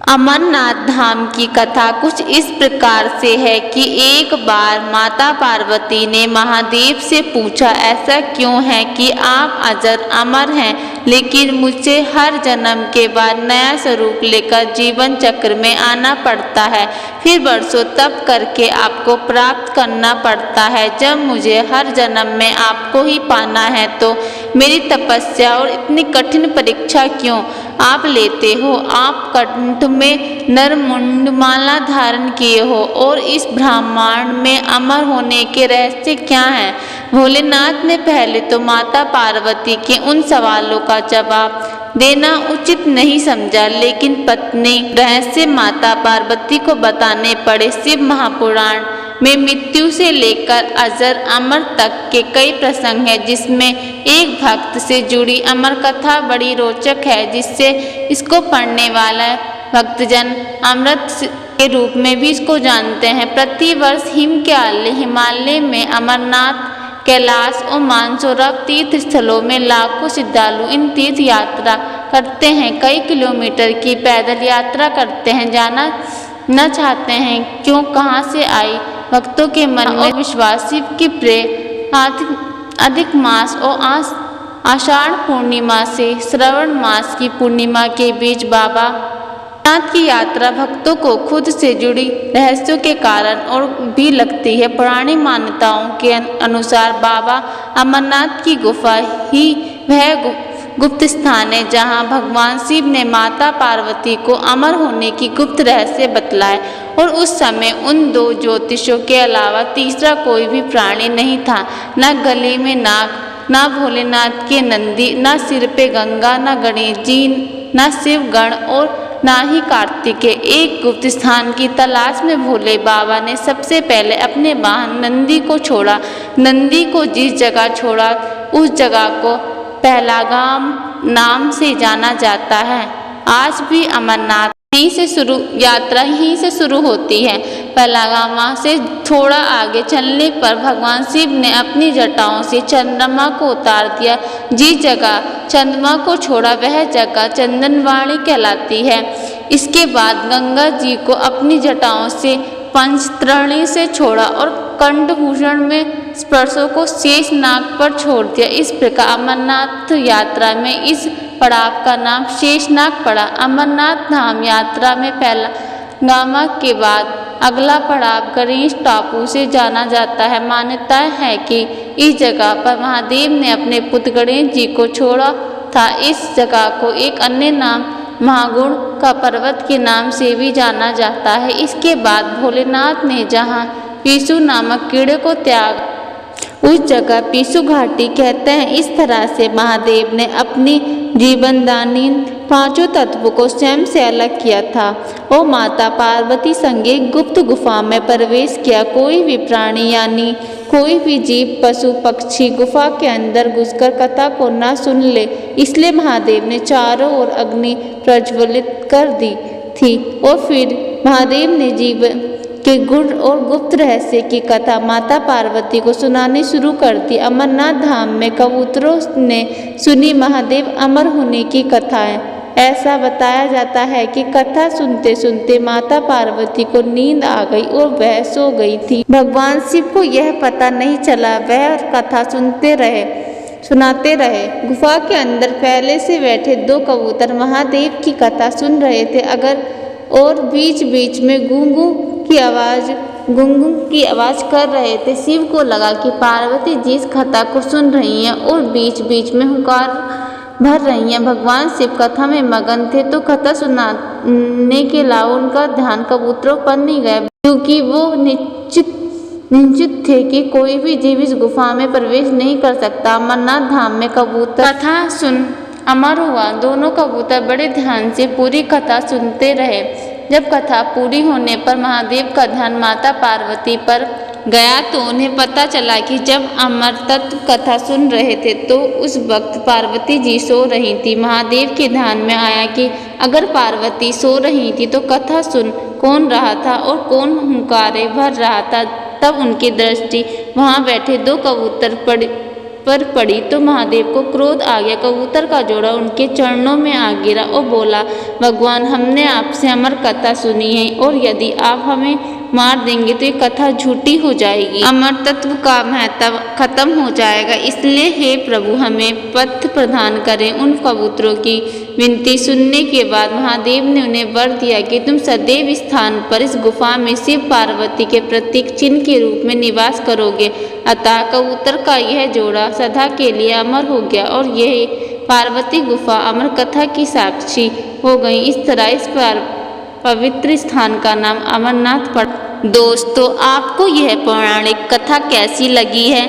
अमरनाथ धाम की कथा कुछ इस प्रकार से है कि एक बार माता पार्वती ने महादेव से पूछा, ऐसा क्यों है कि आप अजर अमर हैं, लेकिन मुझे हर जन्म के बाद नया स्वरूप लेकर जीवन चक्र में आना पड़ता है, फिर वर्षों तप करके आपको प्राप्त करना पड़ता है। जब मुझे हर जन्म में आपको ही पाना है तो मेरी तपस्या और इतनी कठिन परीक्षा क्यों आप लेते हो? आप कंठ में नरमुंडमाला धारण किए हो और इस ब्रह्मांड में अमर होने के रहस्य क्या हैं? भोलेनाथ ने पहले तो माता पार्वती के उन सवालों का जवाब देना उचित नहीं समझा, लेकिन पत्नी रहस्य माता पार्वती को बताने पड़े। शिव महापुराण में मृत्यु से लेकर अजर अमर तक के कई प्रसंग हैं, जिसमें एक भक्त से जुड़ी अमर कथा बड़ी रोचक है, जिससे इसको पढ़ने वाला भक्तजन अमृत के रूप में भी इसको जानते हैं। प्रतिवर्ष हिमालय में अमरनाथ, कैलाश और मानसरोवर तीर्थ स्थलों में लाखों श्रद्धालु इन तीर्थ यात्रा करते हैं। कई किलोमीटर की पैदल यात्रा करते हैं। जाना न चाहते हैं क्यों, कहाँ से आई? भक्तों के मन में विश्वास। शिव की प्रिय अधिक मास और आषाढ़ पूर्णिमा से श्रावण मास की पूर्णिमा के बीच बाबा अमरनाथ की यात्रा भक्तों को खुद से जुड़ी रहस्यों के कारण और भी लगती है। पुरानी मान्यताओं के अनुसार बाबा अमरनाथ की गुफा ही वह गुप्त स्थान है जहां भगवान शिव ने माता पार्वती को अमर होने की गुप्त रहस्य बतलाए, और उस समय उन दो ज्योतिषों के अलावा तीसरा कोई भी प्राणी नहीं था। न गले में नाग, न भोलेनाथ के नंदी, न सिर पे गंगा, न गणेश जी, न शिव गण और ना ही कार्तिकेय। एक गुप्त स्थान की तलाश में भोले बाबा ने सबसे पहले अपने वाहन नंदी को छोड़ा। नंदी को जिस जगह छोड़ा उस जगह को पहलागाम नाम से जाना जाता है। आज भी अमरनाथ यात्रा यहीं से शुरू होती है। पहलागाम से थोड़ा आगे चलने पर भगवान शिव ने अपनी जटाओं से चंद्रमा को उतार दिया। जिस जगह चंद्रमा को छोड़ा वह जगह चंदनवाड़ी कहलाती है। इसके बाद गंगा जी को अपनी जटाओं से पंचतरणी से छोड़ा और कंठभूषण में स्पर्शों को शेष नाग पर छोड़ दिया। इस प्रकार अमरनाथ यात्रा में इस पड़ाव का नाम शेषनाग पड़ा। अमरनाथ धाम यात्रा में पहला गामा के बाद अगला पड़ाव गणेश टापू से जाना जाता है। मान्यता है कि इस जगह पर महादेव ने अपने पुत्र गणेश जी को छोड़ा था। इस जगह को एक अन्य नाम महागुण का पर्वत के नाम से भी जाना जाता है। इसके बाद भोलेनाथ ने जहाँ पीसू नामक कीड़े को त्याग उस जगह पीसू घाटी कहते हैं। इस तरह से महादेव ने अपनी जीवनदानी पांचों तत्वों को स्वयं से अलग किया था और माता पार्वती संगे गुप्त गुफा में प्रवेश किया। कोई भी प्राणी यानी कोई भी जीव, पशु, पक्षी गुफा के अंदर घुसकर कथा को न सुन ले, इसलिए महादेव ने चारों ओर अग्नि प्रज्वलित कर दी थी और फिर महादेव ने जीवन के गुण और गुप्त रहस्य की कथा माता पार्वती को सुनानी शुरू कर दी। अमरनाथ धाम में कबूतरों ने सुनी महादेव अमर होने की कथाएं। ऐसा बताया जाता है कि कथा सुनते सुनते माता पार्वती को नींद आ गई और वह सो गई थी। भगवान शिव को यह पता नहीं चला, वह कथा सुनाते रहे। गुफा के अंदर पहले से बैठे दो कबूतर महादेव की कथा सुन रहे थे और बीच बीच में गुंगू की आवाज कर रहे थे। शिव को लगा कि पार्वती जी इस कथा को सुन रही हैं और बीच बीच में हुंकार भर रही हैं। भगवान शिव कथा में मगन थे तो कथा सुनाने के अलावा उनका ध्यान कबूतरों पर नहीं गया, क्योंकि वो निश्चित थे कि कोई भी जीव इस गुफा में प्रवेश नहीं कर सकता। अमरनाथ धाम में कबूतर कथा सुन अमर हुआ। दोनों कबूतर बड़े ध्यान से पूरी कथा सुनते रहे। जब कथा पूरी होने पर महादेव का ध्यान माता पार्वती पर गया तो उन्हें पता चला कि जब अमर तत्व कथा सुन रहे थे तो उस वक्त पार्वती जी सो रही थी। महादेव के ध्यान में आया कि अगर पार्वती सो रही थी तो कथा सुन कौन रहा था और कौन हुंकारे भर रहा था। तब उनकी दृष्टि वहां बैठे दो कबूतर पर पड़ी तो महादेव को क्रोध आ गया। कबूतर का जोड़ा उनके चरणों में आ गिरा और बोला, भगवान, हमने आपसे अमर कथा सुनी है और यदि आप हमें मार देंगे तो ये कथा झूठी हो जाएगी, अमर तत्व का महत्व खत्म हो जाएगा। इसलिए हे प्रभु, हमें पथ प्रदान करें। उन कबूतरों की विनती सुनने के बाद महादेव ने उन्हें वर दिया कि तुम सदैव इस स्थान पर इस गुफा में शिव पार्वती के प्रतीक चिन्ह के रूप में निवास करोगे। अतः कबूतर का यह जोड़ा सदा के लिए अमर हो गया और यह पार्वती गुफा अमर कथा की साक्षी हो गई। इस तरह इस पवित्र स्थान का नाम अमरनाथ पड़ा। दोस्तों, आपको यह पौराणिक कथा कैसी लगी है?